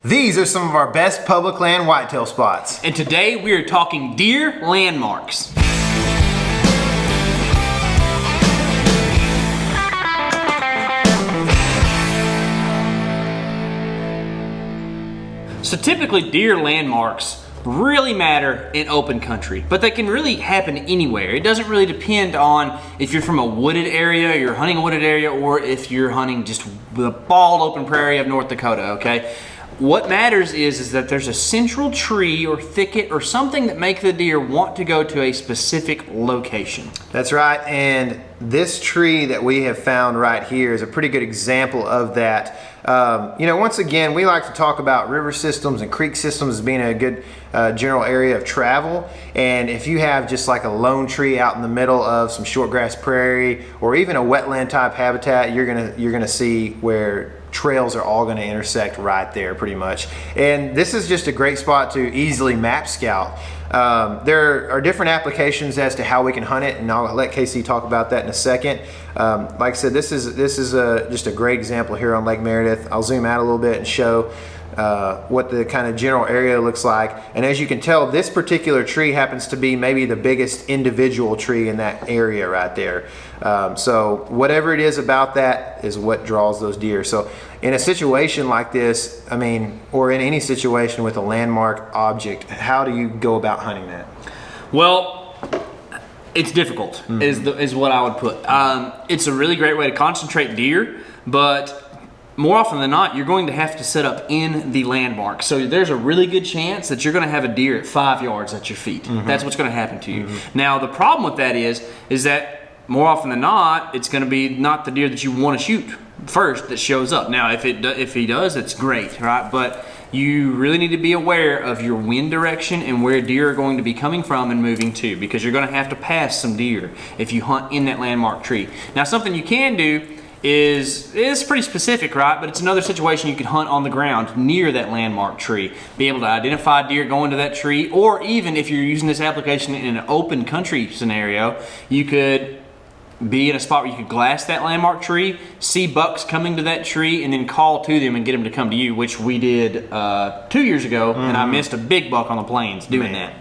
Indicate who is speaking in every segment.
Speaker 1: These are some of our best public land whitetail spots.
Speaker 2: And today we are talking deer landmarks. So typically deer landmarks really matter in open country, but they can really happen anywhere. It doesn't really depend on if you're from a wooded area, you're hunting a wooded area, or if you're hunting just the bald open prairie of North Dakota, okay? What matters is that there's a central tree or thicket or something that makes the deer want to go to a specific location.
Speaker 1: That's right, and this tree that we have found right here is a pretty good example of that. Once again, we like to talk about river systems and creek systems as being a good general area of travel. And if you have just like a lone tree out in the middle of some shortgrass prairie or even a wetland type habitat, you're gonna see where trails are all going to intersect right there pretty much. And this is just a great spot to easily map scout. There are different applications as to how we can hunt it, and I'll let Casey talk about that in a second. Like I said, this is just a great example here on Lake Meredith. I'll zoom out a little bit and show what the kind of general area looks like. And as you can tell, this particular tree happens to be maybe the biggest individual tree in that area right there. So whatever it is about that is what draws those deer. So in a situation like this, or in any situation with a landmark object, how do you go about hunting that?
Speaker 2: Well, it's difficult, is what I would put. It's a really great way to concentrate deer, but more often than not, you're going to have to set up in the landmark. So there's a really good chance that you're going to have a deer at 5 yards at your feet. That's what's going to happen to you. Now, the problem with that is that more often than not, it's going to be not the deer that you want to shoot first that shows up. Now, if he does, it's great, right? But you really need to be aware of your wind direction and where deer are going to be coming from and moving to, because you're going to have to pass some deer if you hunt in that landmark tree. Now, something you can do is pretty specific, right? But it's another situation you could hunt on the ground near that landmark tree, be able to identify deer going to that tree, or even if you're using this application in an open country scenario, you could be in a spot where you could glass that landmark tree, see bucks coming to that tree, and then call to them and get them to come to you, which we did 2 years ago, and I missed a big buck on the plains doing that.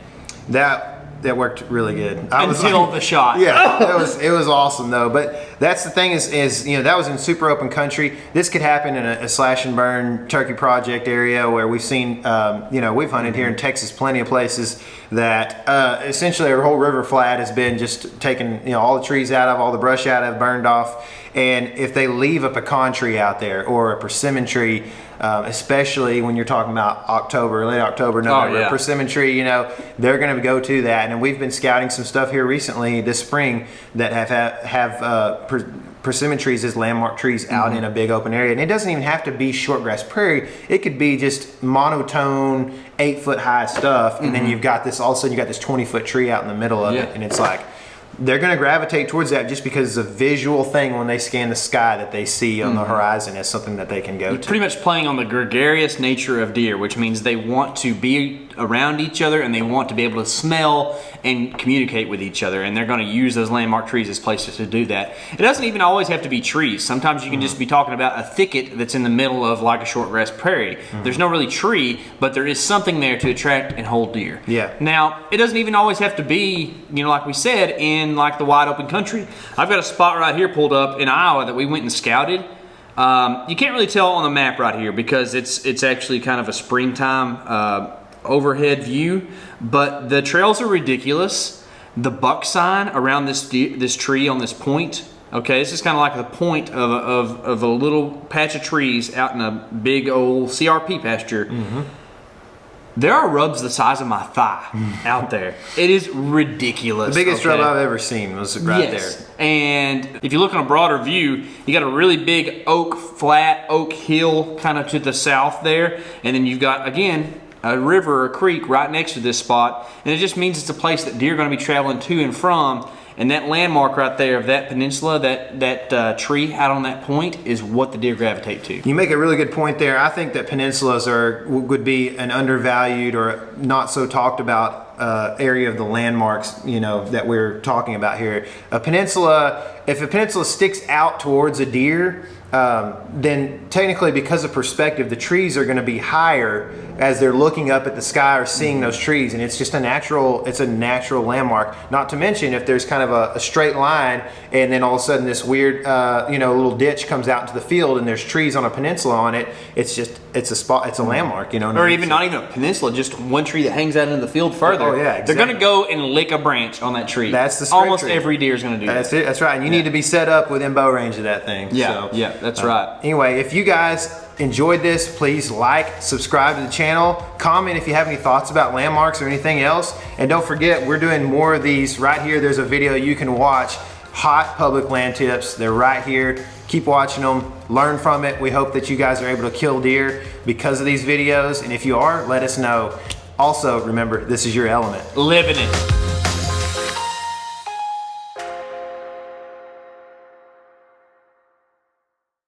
Speaker 1: That worked really good.
Speaker 2: Until the shot.
Speaker 1: Yeah, it was awesome though. But that's the thing is that was in super open country. This could happen in a slash and burn turkey project area where we've seen, we've hunted here in Texas plenty of places that essentially our whole river flat has been just taken, all the trees out of, all the brush out of, burned off. And if they leave a pecan tree out there or a persimmon tree, especially when you're talking about late October, November, persimmon tree, they're going to go to that. And we've been scouting some stuff here recently this spring that have persimmon trees as landmark trees out in a big open area. And it doesn't even have to be shortgrass prairie. It could be just monotone, 8-foot high stuff. And then all of a sudden you got this 20-foot tree out in the middle of it. And it's like, they're going to gravitate towards that just because it's a visual thing when they scan the sky that they see on the horizon as something that they can go to.
Speaker 2: Pretty much playing on the gregarious nature of deer, which means they want to be around each other and they want to be able to smell and communicate with each other, and they're going to use those landmark trees as places to do that. It doesn't even always have to be trees. Sometimes you can just be talking about a thicket that's in the middle of like a shortgrass prairie. There's no really tree, but there is something there to attract and hold deer. Now, it doesn't even always have to be, like we said, in like the wide open country. I've got a spot right here pulled up in Iowa that we went and scouted. You can't really tell on the map right here because it's actually kind of a springtime overhead view, but the trails are ridiculous. The buck sign around this tree on this point, okay, this is kind of like the point of a little patch of trees out in a big old CRP pasture. There are rubs the size of my thigh out there. It is ridiculous.
Speaker 1: The biggest rub I've ever seen was right there.
Speaker 2: And if you look on a broader view, you got a really big flat oak hill kind of to the south there. And then you've got, again, a river or a creek right next to this spot. And it just means it's a place that deer are going to be traveling to and from. And that landmark right there of that peninsula, that tree out on that point is what the deer gravitate to.
Speaker 1: You make a really good point there. I think that peninsulas would be an undervalued or not so talked about area of the landmarks, that we're talking about here. If a peninsula sticks out towards a deer, then technically because of perspective, the trees are going to be higher as they're looking up at the sky or seeing those trees, and it's just a natural landmark. Not to mention if there's kind of a straight line and then all of a sudden this weird little ditch comes out into the field and there's trees on a peninsula on it, it's a spot, it's a landmark, you know.
Speaker 2: Or even not even a peninsula, just one tree that hangs out into the field further.
Speaker 1: Oh, yeah, exactly.
Speaker 2: They're gonna go and lick a branch on that tree.
Speaker 1: That's the scripture.
Speaker 2: Almost every deer is gonna do that.
Speaker 1: That's it. That's right. And you need to be set up within bow range of that thing.
Speaker 2: Yeah,
Speaker 1: So,
Speaker 2: yeah, that's right.
Speaker 1: Anyway, if you guys enjoyed this, please like, subscribe to the channel, comment if you have any thoughts about landmarks or anything else, and don't forget we're doing more of these right here. There's a video you can watch, hot public land tips. They're right here. Keep watching them, learn from it. We hope that you guys are able to kill deer because of these videos, and if you are, let us know. Also, remember, this is your element.
Speaker 2: Living it.